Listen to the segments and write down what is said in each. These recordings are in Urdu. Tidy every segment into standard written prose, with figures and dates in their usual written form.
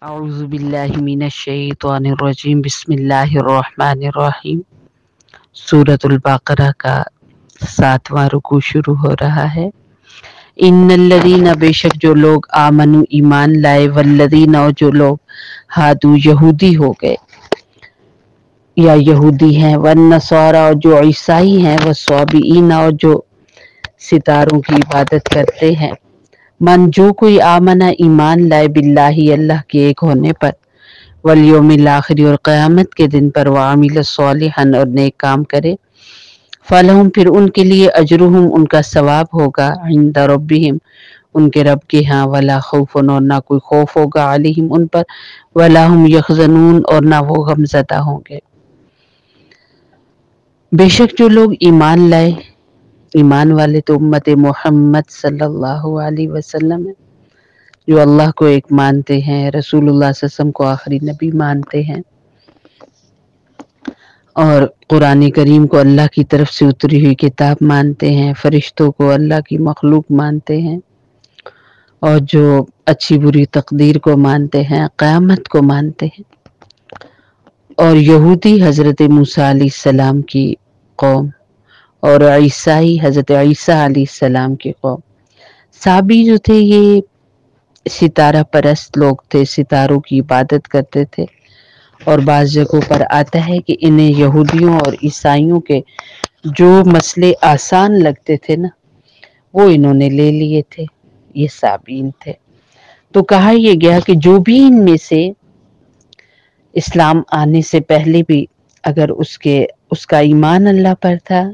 اعوذ باللہ من الشیطان الرجیم بسم اللہ الرحمن الرحیم۔ سورۃ البقرہ کا 7واں رکوع شروع ہو رہا ہے۔ ان الذین، بے شک جو لوگ آمنوا ایمان لائے، والذین اور جو لوگ ہادو یہودی ہو گئے یا یہودی ہیں، والنصارى اور جو عیسائی ہیں، والصابئین اور جو ستاروں کی عبادت کرتے ہیں، من جو کوئی آمنہ ایمان لائے، باللہ اللہ کے ایک ہونے پر، والیوم الآخر اور قیامت کے دن پر، وعمل صالحا اور نیک کام کرے، فلہم پھر ان کے لیے اجرہم ان کا ثواب ہوگا، عند ربہم ان کے رب کے ہاں، ولا خوف اور نہ کوئی خوف ہوگا، علیہم ان پر، ولا ہم یحزنون اور نہ وہ غم زدہ ہوں گے۔ بے شک جو لوگ ایمان لائے، ایمان والے تو امت محمد صلی اللہ علیہ وسلم ہے، جو اللہ کو ایک مانتے ہیں، رسول اللہ صلی اللہ علیہ وسلم کو آخری نبی مانتے ہیں، اور قرآن کریم کو اللہ کی طرف سے اتری ہوئی کتاب مانتے ہیں، فرشتوں کو اللہ کی مخلوق مانتے ہیں، اور جو اچھی بری تقدیر کو مانتے ہیں، قیامت کو مانتے ہیں۔ اور یہودی حضرت موسیٰ علیہ السلام کی قوم، اور عیسائی حضرت عیسیٰ علیہ السلام کی قوم۔ صابی جو تھے یہ ستارہ پرست لوگ تھے، ستاروں کی عبادت کرتے تھے، اور بعض جگہوں پر آتا ہے کہ انہیں یہودیوں اور عیسائیوں کے جو مسئلے آسان لگتے تھے نا، وہ انہوں نے لے لیے تھے، یہ صابین تھے۔ تو کہا یہ گیا کہ جو بھی ان میں سے اسلام آنے سے پہلے بھی اگر اس کا ایمان اللہ پر تھا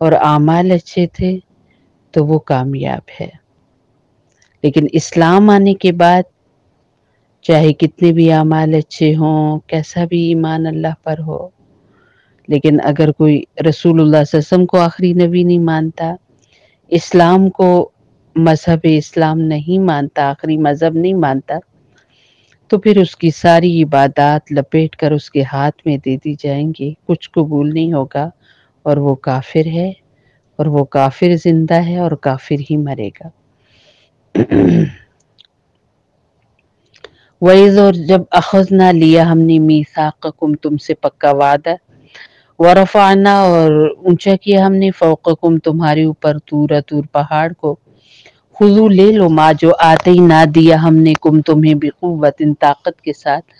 اور اعمال اچھے تھے تو وہ کامیاب ہے، لیکن اسلام آنے کے بعد چاہے کتنے بھی اعمال اچھے ہوں، کیسا بھی ایمان اللہ پر ہو، لیکن اگر کوئی رسول اللہ صلی اللہ علیہ وسلم کو آخری نبی نہیں مانتا، اسلام کو مذہب اسلام نہیں مانتا، آخری مذہب نہیں مانتا، تو پھر اس کی ساری عبادات لپیٹ کر اس کے ہاتھ میں دے دی جائیں گی، کچھ قبول نہیں ہوگا، اور وہ کافر ہے، اور وہ کافر زندہ ہے اور کافر ہی مرے گا۔ وَإِذْ اور جب اخذنا لیا ہم نے میثاقکم تم سے پکا وعدہ، ورفعنا اور اونچا کیا ہم نے فوقکم تمہارے اوپر طور پہاڑ کو، خذو لے لو ما جو آتینا دیا ہم نے کم تمہیں بقوت طاقت کے ساتھ،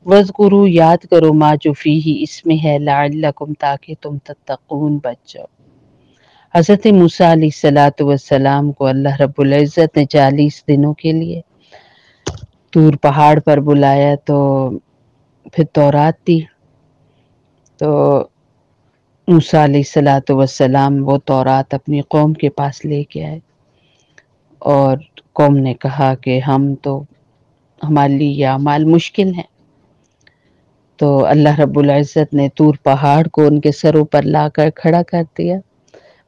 وذکروا یاد کرو ما جو فیہ اس میں ہے، لعلکم تاکہ تم تتقون بچ جاؤ۔ حضرت موسیٰ علیہ السلام کو اللہ رب العزت نے 40 دنوں کے لیے طور پہاڑ پر بلایا، تو پھر تورات دی، تو موسیٰ علیہ السلام وہ تورات اپنی قوم کے پاس لے کے آئے، اور قوم نے کہا کہ ہمارے لیے یہ اعمال مشکل ہیں، تو اللہ رب العزت نے طور پہاڑ کو ان کے سروں پر لا کر کھڑا کر دیا۔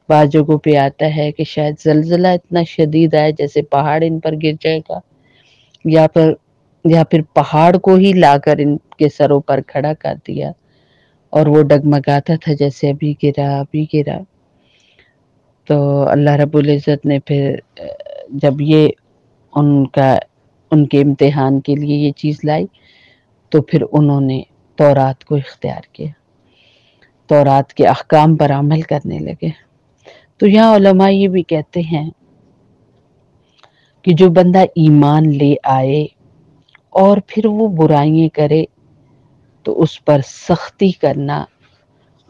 بعض جگہوں پہ آتا ہے کہ شاید زلزلہ اتنا شدید آئے جیسے پہاڑ ان پر گر جائے گا، یا پھر پہاڑ کو ہی لا کر ان کے سروں پر کھڑا کر دیا، اور وہ ڈگمگاتا تھا جیسے ابھی گرا۔ تو اللہ رب العزت نے پھر جب یہ ان کے امتحان کے لیے یہ چیز لائی، تو پھر انہوں نے تورات کو اختیار کیا، تورات کے احکام پر عمل کرنے لگے۔ تو یہاں علماء یہ بھی کہتے ہیں کہ جو بندہ ایمان لے آئے اور پھر وہ برائیاں کرے تو اس پر سختی کرنا،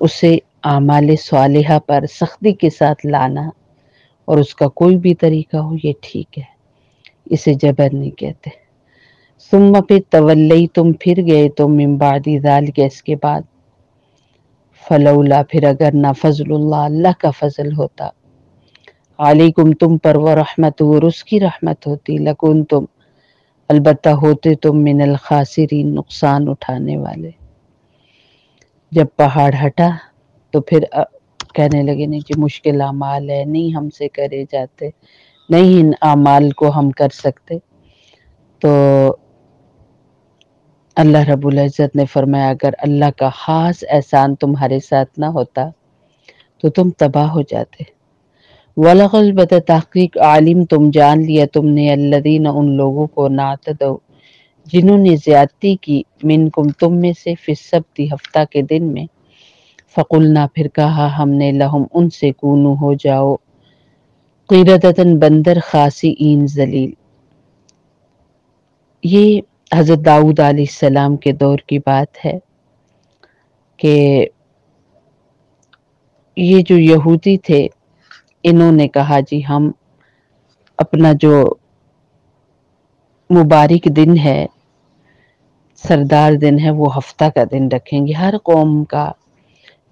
اسے اعمال صالحہ پر سختی کے ساتھ لانا، اور اس کا کوئی بھی طریقہ ہو، یہ ٹھیک ہے، اسے جبر نہیں کہتے۔ ثم پھر تولیتم پھر گئے تم من بعد ذلک اس کے بعد، فلولا پھر اگر نہ فضل اللہ کا فضل ہوتا، علیکم تم پر، ورحمتہ اور اس کی رحمت ہوتی، لکنتم البتہ ہوتے تم من الخاسرین نقصان اٹھانے والے۔ جب پہاڑ ہٹا تو پھر کہنے لگے نہیں کہ مشکل اعمال ہے، نہیں ہم سے کرے جاتے، نہیں ان اعمال کو ہم کر سکتے، تو اللہ رب العزت نے فرمایا اگر اللہ کا خاص احسان تمہارے ساتھ نہ ہوتا تو تم تباہ ہو جاتے۔ وَلَقَدْ البتہ تحقیق عالم تم جان لیا تم نے، الذین ان لوگوں کو، نعتدوا جنہوں نے زیادتی کی منکم تم میں سے فی السبت ہفتہ کے دن میں فقلنا پھر کہا ہم نے لہم ان سے کونو ہو جاؤ قردۃ بندر خاسئین ذلیل۔ یہ حضرت داؤد علیہ السلام کے دور کی بات ہے کہ یہ جو یہودی تھے انہوں نے کہا جی ہم اپنا جو مبارک دن ہے، سردار دن ہے، وہ ہفتہ کا دن رکھیں گے۔ ہر قوم کا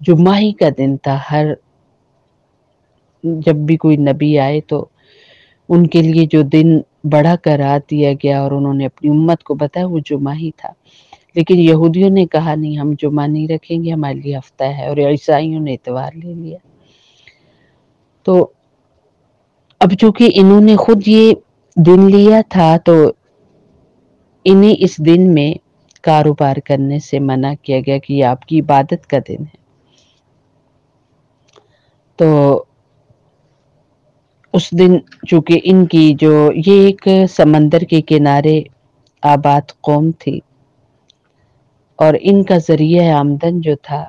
جمعہ ہی کا دن تھا، جب بھی کوئی نبی آئے تو ان کے لیے جو دن بڑا قرار دیا گیا اور انہوں نے اپنی امت کو بتایا وہ جمعہ ہی تھا، لیکن یہودیوں نے کہا نہیں ہم جمعہ نہیں رکھیں گے، ہمارے لیے ہفتہ ہے، اور عیسائیوں نے اتوار لے لیا۔ تو اب چونکہ انہوں نے خود یہ دن لیا تھا تو انہیں اس دن میں کاروبار کرنے سے منع کیا گیا کہ یہ آپ کی عبادت کا دن ہے۔ تو اس دن چونکہ ان کی یہ ایک سمندر کے کنارے آباد قوم تھی اور ان کا ذریعہ آمدن جو تھا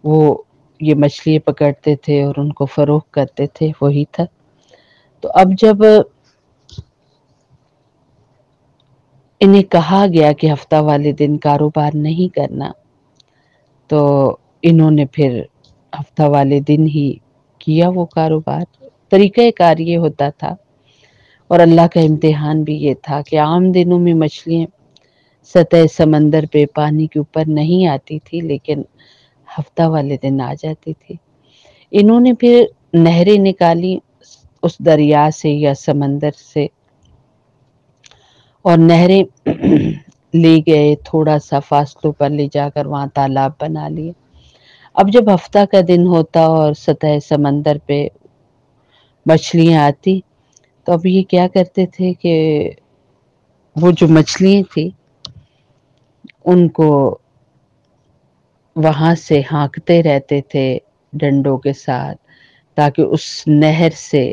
وہ یہ مچھلی پکڑتے تھے اور ان کو فروخت کرتے تھے، وہی تھا۔ تو اب جب انہیں کہا گیا کہ ہفتہ والے دن کاروبار نہیں کرنا تو انہوں نے پھر ہفتہ والے دن ہی کیا وہ کاروبار۔ طریقہ کار یہ ہوتا تھا اور اللہ کا امتحان بھی یہ تھا کہ عام دنوں میں مچھلیاں سطح سمندر پہ پانی کے اوپر نہیں آتی تھی، لیکن ہفتہ والے دن آ جاتی تھی۔ انہوں نے پھر نہریں نکالی اس دریا سے یا سمندر سے اور نہریں لے گئے، تھوڑا سا فاصلوں پر لے جا کر وہاں تالاب بنا لیے۔ اب جب ہفتہ کا دن ہوتا اور سطح سمندر پہ مچھلیاں آتی تو اب یہ کیا کرتے تھے کہ وہ جو مچھلیاں تھی ان کو وہاں سے ہانکتے رہتے تھے ڈنڈوں کے ساتھ تاکہ اس نہر سے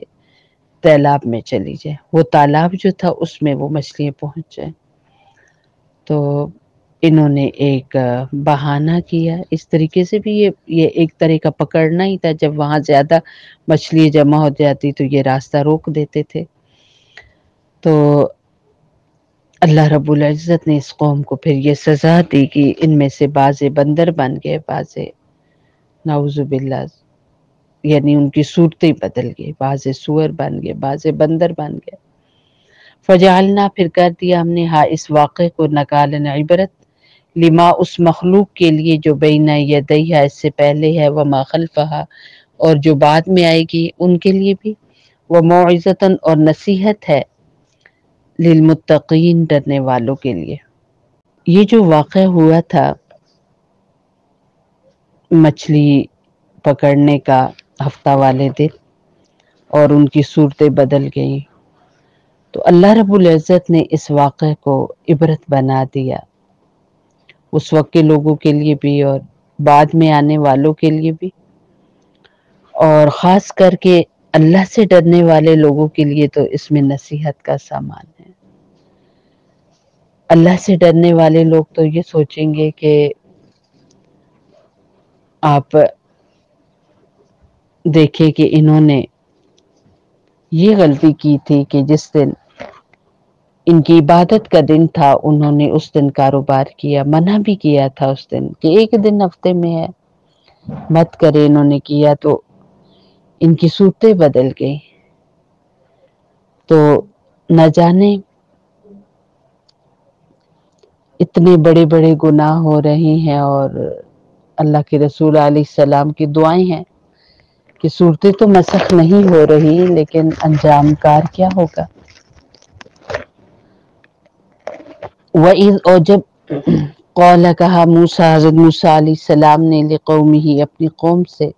تالاب میں چلی جائے، وہ تالاب جو تھا اس میں وہ مچھلیاں پہنچ جائیں۔ تو انہوں نے ایک بہانہ کیا، اس طریقے سے بھی یہ ایک طرح کا پکڑنا ہی تھا۔ جب وہاں زیادہ مچھلی جمع ہو جاتی تو یہ راستہ روک دیتے تھے۔ تو اللہ رب العزت نے اس قوم کو پھر یہ سزا دی کہ ان میں سے بعض بندر بن گئے، بعض نعوذ باللہ یعنی ان کی صورتیں بدل گئی، بعض سور بن گئے، بعض بندر بن گئے۔ فجعلنا پھر کر دیا ہم نے اس واقعے کو نکالن عبرت لما اس مخلوق کے لیے جو بین یدیہا اس سے پہلے ہے، وما خلفہا اور جو بعد میں آئے گی ان کے لیے بھی، وموعظۃ اور نصیحت ہے للمتقین ڈرنے والوں کے لیے۔ یہ جو واقعہ ہوا تھا مچھلی پکڑنے کا ہفتہ والے دن اور ان کی صورتیں بدل گئیں، تو اللہ رب العزت نے اس واقعے کو عبرت بنا دیا اس وقت کے لوگوں کے لیے بھی اور بعد میں آنے والوں کے لیے بھی، اور خاص کر کے اللہ سے ڈرنے والے لوگوں کے لیے تو اس میں نصیحت کا سامان ہے۔ اللہ سے ڈرنے والے لوگ تو یہ سوچیں گے کہ آپ دیکھیں کہ انہوں نے یہ غلطی کی تھی کہ جس دن ان کی عبادت کا دن تھا انہوں نے اس دن کاروبار کیا، منع بھی کیا تھا اس دن کہ ایک دن ہفتے میں ہے مت کرے، انہوں نے کیا تو ان کی صورتیں بدل گئی۔ تو نہ جانے اتنے بڑے بڑے گناہ ہو رہے ہیں، اور اللہ کے رسول علیہ السلام کی دعائیں ہیں کہ صورتیں تو مسخ نہیں ہو رہی لیکن انجام کار کیا ہوگا۔ وَإِذْ اور جب قَالَ کہا موسیٰ حضرت موسیٰ علیہ السلام نے لقومہ اپنی قوم سے،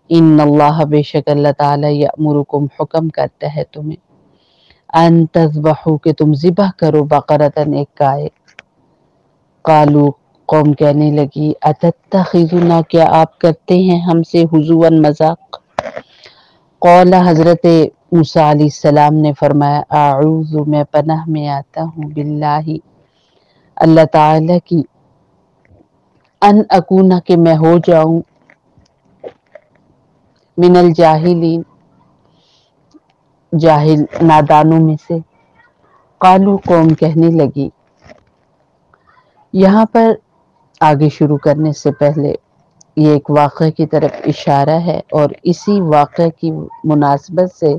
ان اللہ بے شک اللہ تعالیٰ یأمرکم حکم کرتا ہے تمہیں، ان تذبحوا کہ تم ذبح کرو بقرۃ ایک گائے۔ قالوا قوم کہنے لگی اتتخذنا کیا آپ کرتے ہیں ہم سے ہزوا مذاق۔ قال حضرت موسیٰ علیہ السلام نے فرمایا اعوذ میں پناہ میں آتا ہوں باللہ اللہ تعالی کی ان اکونا کہ میں ہو جاؤں من الجاہلین جاہل نادانوں میں سے۔ قالو قوم کہنے لگی۔ یہاں پر آگے شروع کرنے سے پہلے یہ ایک واقعے کی طرف اشارہ ہے، اور اسی واقعے کی مناسبت سے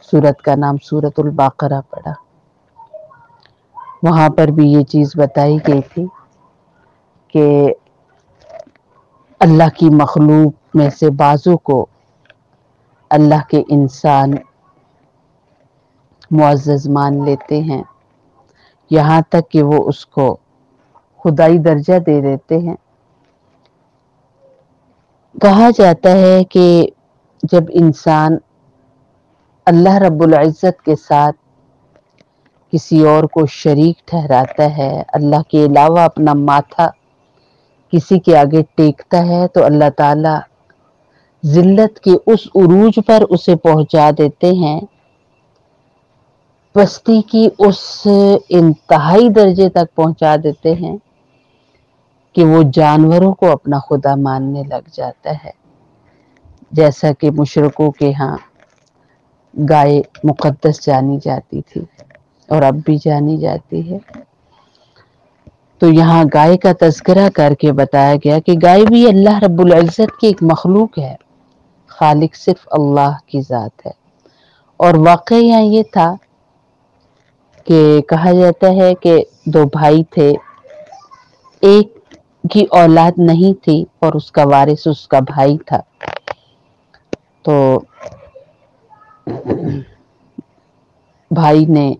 سورت کا نام سورۃ البقرہ پڑا۔ وہاں پر بھی یہ چیز بتائی گئی تھی کہ اللہ کی مخلوق میں سے بعضوں کو اللہ کے انسان معزز مان لیتے ہیں، یہاں تک کہ وہ اس کو خدائی درجہ دے دیتے ہیں۔ کہا جاتا ہے کہ جب انسان اللہ رب العزت کے ساتھ کسی اور کو شریک ٹھہراتا ہے، اللہ کے علاوہ اپنا ماتھا کسی کے آگے ٹیکتا ہے، تو اللہ تعالی ذلت کے اس عروج پر اسے پہنچا دیتے ہیں، پستی کی اس انتہائی درجے تک پہنچا دیتے ہیں کہ وہ جانوروں کو اپنا خدا ماننے لگ جاتا ہے، جیسا کہ مشرکوں کے ہاں گائے مقدس جانی جاتی تھی اور اب بھی جانی جاتی ہے۔ تو یہاں گائے کا تذکرہ کر کے بتایا گیا کہ گائے بھی اللہ رب العزت کی ایک مخلوق ہے، خالق صرف اللہ کی ذات ہے۔ اور واقعہ یہاں یہ تھا کہ کہا جاتا ہے کہ دو بھائی تھے، ایک کی اولاد نہیں تھی اور اس کا وارث اس کا بھائی تھا، تو بھائی نے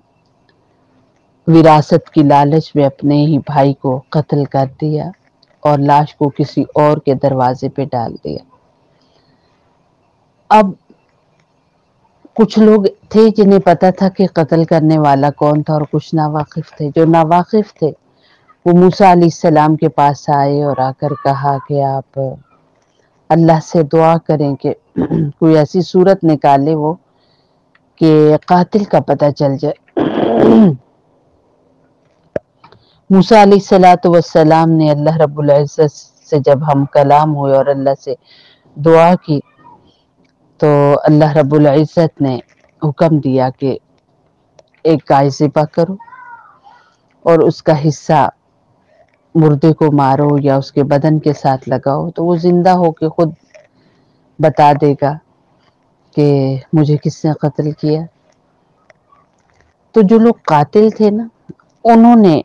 وراثت کی لالچ میں اپنے ہی بھائی کو قتل کر دیا اور لاش کو کسی اور کے دروازے پہ ڈال دیا۔ اب کچھ لوگ تھے جنہیں پتا تھا کہ قتل کرنے والا کون تھا، اور کچھ ناواقف تھے۔ جو ناواقف تھے وہ موسیٰ علیہ السلام کے پاس آئے اور آ کر کہا کہ آپ اللہ سے دعا کریں کہ کوئی ایسی صورت نکالے وہ کہ قاتل کا پتہ چل جائے۔ موسیٰ علیہ السلام نے اللہ رب العزت سے جب ہم کلام ہوئے اور اللہ سے دعا کی، تو اللہ رب العزت نے حکم دیا کہ ایک گائے ذبح کرو اور اس کا حصہ مردے کو مارو یا اس کے بدن کے ساتھ لگاؤ، تو وہ زندہ ہو کے خود بتا دے گا کہ مجھے کس نے قتل کیا۔ تو جو لوگ قاتل تھے نا، انہوں نے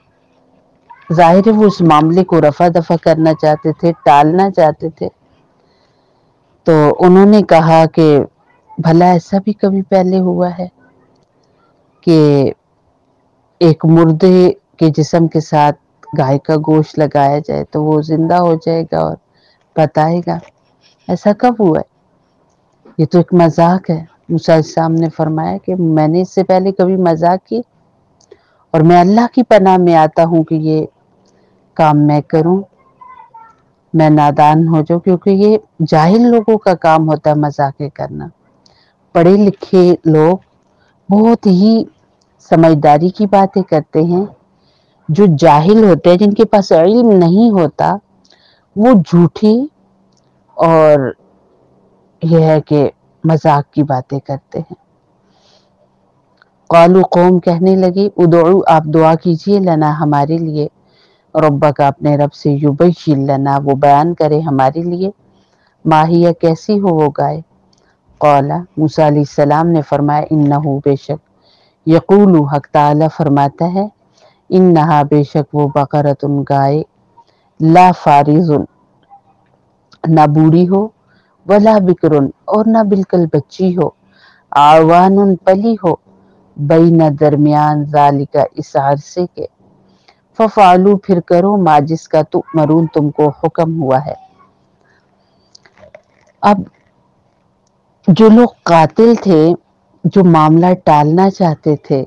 ظاہر ہے وہ اس معاملے کو رفع دفع کرنا چاہتے تھے، ٹالنا چاہتے تھے، تو انہوں نے کہا کہ بھلا ایسا بھی کبھی پہلے ہوا ہے کہ ایک مردے کے جسم کے ساتھ گائے کا گوشت لگایا جائے تو وہ زندہ ہو جائے گا اور بتائے گا؟ ایسا کب ہوا ہے؟ یہ تو ایک مذاق ہے۔ موسیٰ علیہ السلام نے فرمایا کہ میں نے اس سے پہلے کبھی مذاق کی، اور میں اللہ کی پناہ میں آتا ہوں کہ یہ کام میں کروں، میں نادان ہو جاؤں، کیونکہ یہ جاہل لوگوں کا کام ہوتا ہے مذاقیں کرنا۔ پڑھے لکھے لوگ بہت ہی سمجھداری کی باتیں کرتے ہیں، جو جاہل ہوتے ہیں، جن کے پاس علم نہیں ہوتا، وہ جھوٹی اور یہ ہے کہ مذاق کی باتیں کرتے ہیں۔ قالو قوم کہنے لگی، ادعو آپ دعا کیجئے، لنا ہمارے لیے، ربک اپنے رب سے، یبین لنا وہ بیان کرے ہمارے لیے، ماہیہ کیسی ہو وہ گائے۔ قال موسیٰ علیہ السلام نے فرمایا، انہو بے شک، یقولو حق تعالی فرماتا ہے، انہا بے شک وہ بقرۃ گائے، لا فارض نہ بوڑھی ہو، ولا بکر اور نہ بالکل بچی ہو، آوان پلی ہو، بین درمیان ذالک اس عرصے کے، ففعلوا پھر کرو ما جس کا تؤمرون تم کو حکم ہوا ہے۔ اب جو لوگ قاتل تھے، جو معاملہ ٹالنا چاہتے تھے،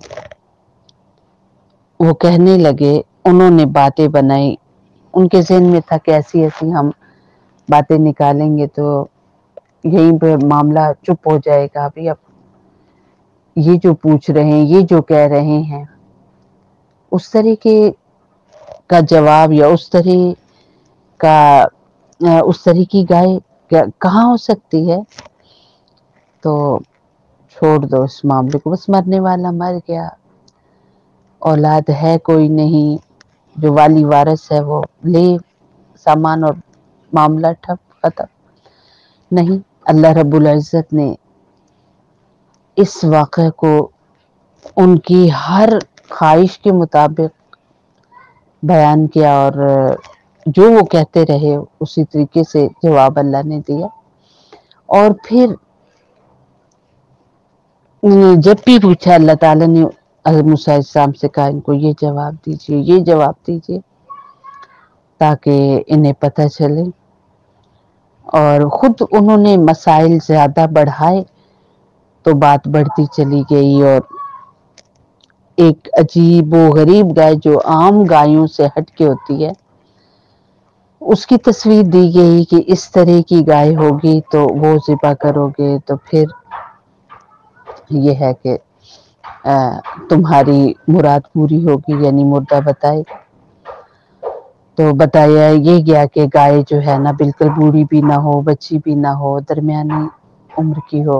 وہ کہنے لگے، انہوں نے باتیں بنائی، ان کے ذہن میں تھا کہ ایسی ایسی ہم باتیں نکالیں گے تو یہیں پہ معاملہ چپ ہو جائے گا، ابھی اب یہ جو پوچھ رہے ہیں، یہ جو کہہ رہے ہیں، اس طرح کے کا جواب یا اس طرح کی گائے کہاں ہو سکتی ہے؟ تو چھوڑ دو اس معاملے کو، بس مرنے والا مر گیا، اولاد ہے کوئی نہیں، جو والی وارث ہے وہ لے سامان اور معاملہ ٹھپ ختم۔ نہیں، اللہ رب العزت نے اس واقعے کو ان کی ہر خواہش کے مطابق بیان کیا، اور جو وہ کہتے رہے اسی طریقے سے جواب اللہ نے دیا۔ اور پھر جب بھی پوچھا اللہ تعالیٰ نے حضرت موسیٰ علیہ السلام سے کہا ان کو یہ جواب دیجئے، یہ جواب دیجئے، تاکہ انہیں پتہ چلے۔ اور خود انہوں نے مسائل زیادہ بڑھائے تو بات بڑھتی چلی گئی، اور ایک عجیب و غریب گائے جو عام گایوں سے ہٹ کے ہوتی ہے اس کی تصویر دی گئی کہ اس طرح کی گائے ہوگی تو وہ ذبح کرو گے تو پھر یہ ہے کہ تمہاری مراد پوری ہوگی، یعنی مردہ بتائے گا۔ تو بتایا یہ گیا کہ گائے جو ہے نا بالکل بوڑھی بھی نہ ہو، بچی بھی نہ ہو، درمیانی عمر کی ہو،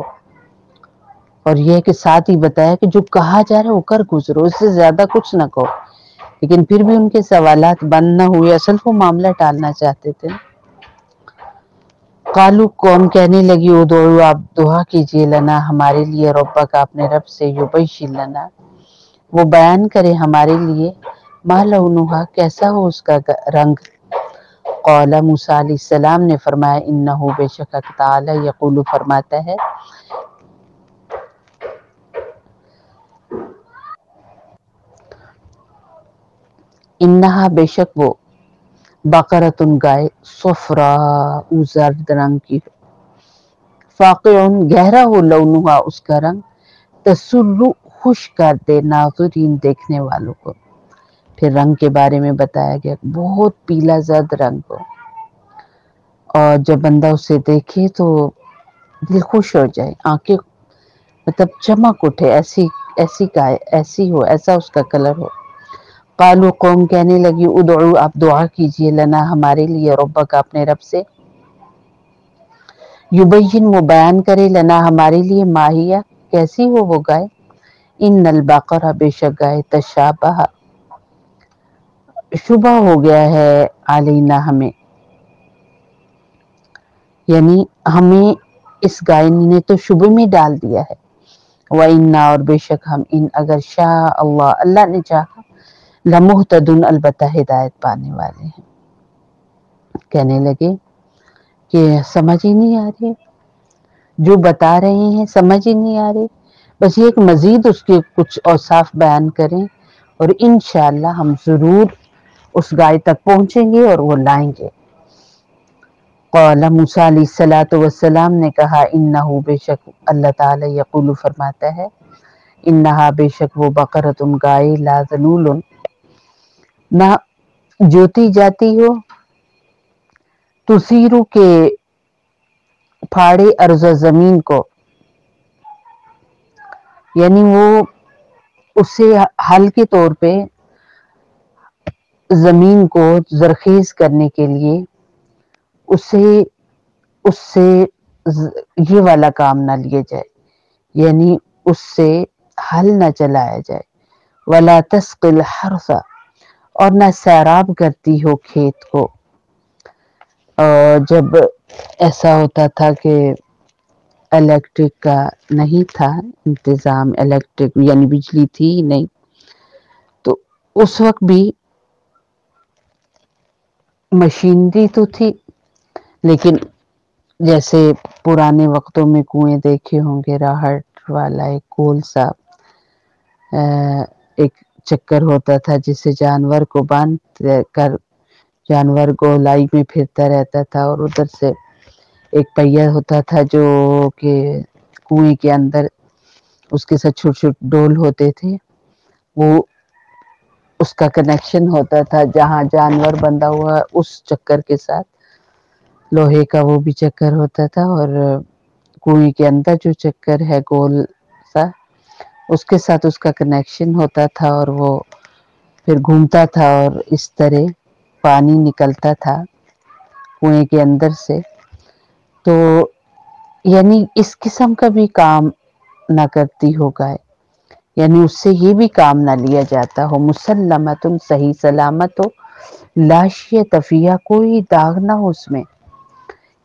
اور یہ کہ ساتھ ہی بتایا کہ جو کہا جا رہا ہے وہ کر گزرو، اس سے زیادہ کچھ نہ کہو۔ لیکن پھر بھی ان کے سوالات بند نہ ہوئے، اصل وہ معاملہ ٹالنا چاہتے تھے۔ قالو قوم کہنے لگی ادعو آپ دعا کیجئے لنا ہمارے لیے ربک اپنے رب سے، یبین لنا وہ بیان کرے ہمارے لیے، ما لونہا کیسا ہو اس کا رنگ۔ قال موسیٰ علیہ السلام نے فرمایا انہو بے شک تعالی یقول فرماتا ہے انہا بے شک وہ بقرۃ گائے صفراء زرد رنگ کی، فاقع گہرا ہو لونہا اس کا رنگ، تسر خوش کر دے ناظرین دیکھنے والوں کو۔ پھر رنگ کے بارے میں بتایا گیا بہت پیلا زرد رنگ ہو، اور جب بندہ اسے دیکھے تو دل خوش ہو جائے، آنکھیں مطلب چمک اٹھے، ایسی گائے ایسی ہو، ایسا اس کا کلر ہو۔ قالو قوم کہنے لگی ادعو آپ دعا کیجئے لنا ہمارے لیے ربک اپنے رب سے، یبین وہ بیان کرے لنا ہمارے لیے ماہیہ کیسی ہو وہ گائے، ان البقرہ بے شک گائے تشابہ شبہ ہو گیا ہے علینا ہمیں، یعنی ہمیں اس گائے نے تو شبہ میں ڈال دیا ہے۔ وَإِنَّا اور بے شک ہم ان اگر شاء اللہ نے چاہا لمہتدون البتہ ہدایت پانے والے ہیں۔ کہنے لگے کہ سمجھ ہی نہیں آ رہی، جو بتا رہے ہیں سمجھ ہی نہیں آ رہی، بس یہ کہ مزید اس کے کچھ اوصاف بیان کریں اور انشاءاللہ ہم ضرور اس گائے تک پہنچیں گے اور وہ لائیں گے۔ قال موسیٰ علیہ السلام نے کہا انہو بے شک اللہ تعالی یقول فرماتا ہے انہا بے شک وہ بقرۃ گائے لا ذلول نہ جوتی جاتی ہو، تثیرو کے پھاڑے ارض زمین کو، یعنی وہ اسے حل کے طور پہ زمین کو زرخیز کرنے کے لیے اس سے یہ والا کام نہ لیا جائے، یعنی اس سے حل نہ چلایا جائے۔ وَلَا تَسْقِ الْحَرْثَ اور نہ سیراب کرتی ہو کھیت کو۔ جب ایسا ہوتا تھا کہ الیکٹرک کا نہیں تھا انتظام، الیکٹرک یعنی بجلی تھی ہی نہیں، تو اس وقت بھی مشینری تو تھی، لیکن جیسے پرانے وقتوں میں کنویں دیکھے ہوں گے، راہٹ والا ایک گول سا ایک چکر ہوتا تھا جسے جانور کو باندھ کر جانور گولائی میں پھرتا رہتا تھا، اور ادھر سے ایک پہیہ ہوتا تھا جو کہ کنویں کے اندر اس کے ساتھ چھوٹے چھوٹے ڈول ہوتے تھے، وہ اس کا کنیکشن ہوتا تھا جہاں جانور بندھا ہوا اس چکر کے ساتھ لوہے کا وہ بھی چکر ہوتا تھا، اور کنویں کے اندر جو چکر ہے گول سا اس کے ساتھ اس کا کنیکشن ہوتا تھا، اور وہ پھر گھومتا تھا اور اس طرح پانی نکلتا تھا کنویں کے اندر سے. تو یعنی اس قسم کا بھی کام نہ کرتی ہو گائے، یعنی اس سے یہ بھی کام نہ لیا جاتا ہو. مسلمۃ، صحیح سلامت ہو، لا شیۃ فیہا، کوئی داغ نہ ہو اس میں.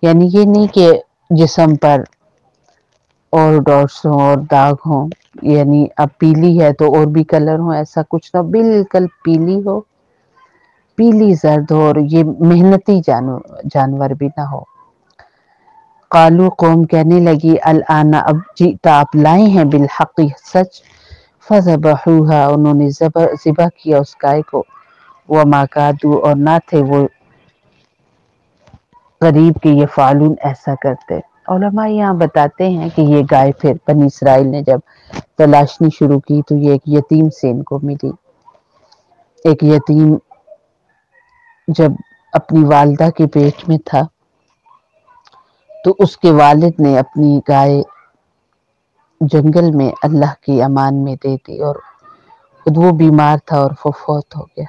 یعنی یہ نہیں کہ جسم پر اور ڈاٹس ہوں اور داغ ہوں، یعنی اب پیلی ہے تو اور بھی کلر ہوں، ایسا کچھ نہ، بالکل پیلی ہو، پیلی زرد ہو، اور یہ محنتی جانور بھی نہ ہو. قالو، قوم کہنے لگی، الآن، اب جئت، آپ لائے ہیں، بالحق، سچ. فذبحوها، انہوں نے ذبح کیا اس گائے کو. وما کادوا، اور نہ تھے وہ قریب کہ یفعلون، ایسا کرتے. علماء یہاں بتاتے ہیں کہ یہ گائے پھر بنی اسرائیل نے جب تلاشنی شروع کی تو یہ ایک یتیم سے ان کو ملی. ایک یتیم جب اپنی والدہ کے پیٹ میں تھا تو اس کے والد نے اپنی گائے جنگل میں اللہ کی امان میں دے دی، اور خود وہ بیمار تھا اور وہ فوت ہو گیا.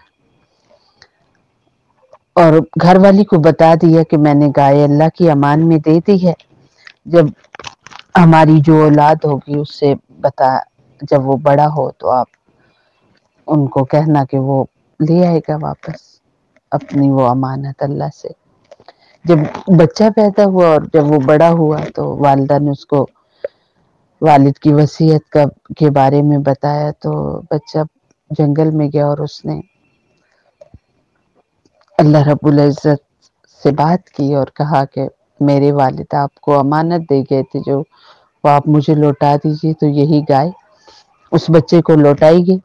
اور گھر والی کو بتا دیا کہ میں نے گائے اللہ کی امان میں دے دی ہے، جب ہماری جو اولاد ہوگی اس سے بتا، جب وہ بڑا ہو تو آپ ان کو کہنا کہ وہ لے آئے گا واپس اپنی وہ امانت اللہ سے. جب بچہ پیدا ہوا اور جب وہ بڑا ہوا تو والدہ نے اس کو والد کی وصیت کے بارے میں بتایا، تو بچہ جنگل میں گیا اور اس نے اللہ رب العزت سے بات کی اور کہا کہ میرے والد آپ کو امانت دے گئے تھے، جو وہ آپ مجھے لوٹا دیجیے. تو یہی گائے اس بچے کو لوٹائی گئی.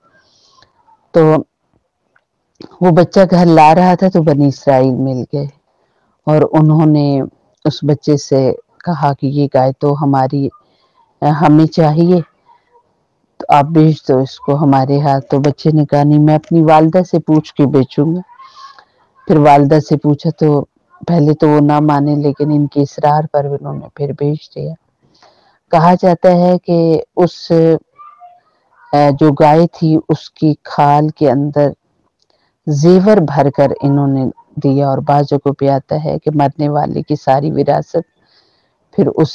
تو وہ بچہ گھر لا رہا تھا تو بنی اسرائیل مل گئے اور انہوں نے اس بچے سے کہا کہ یہ گائے تو ہماری، ہمیں چاہیے، تو آپ بیچ دو اس کو ہمارے ہاتھ. تو بچے نے کہا نہیں، میں اپنی والدہ سے پوچھ کے بیچوں گا. پھر والدہ سے پوچھا تو پہلے تو وہ نہ مانے، لیکن ان کے اصرار پر انہوں نے پھر بیچ دیا. کہا جاتا ہے کہ اس جو گائے تھی اس کی کھال کے اندر زیور بھر کر انہوں نے دیا، اور بعض جگہوں پہ آتا ہے کہ مرنے والے کی ساری وراثت پھر اس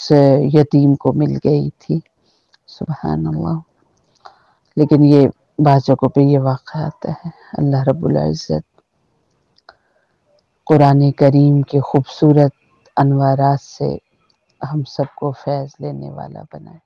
یتیم کو مل گئی تھی. سبحان اللہ. لیکن یہ بعض جگہوں پہ یہ واقعہ آتا ہے. اللہ رب العزت قرآن کریم کے خوبصورت انوارات سے ہم سب کو فیض لینے والا بنائے.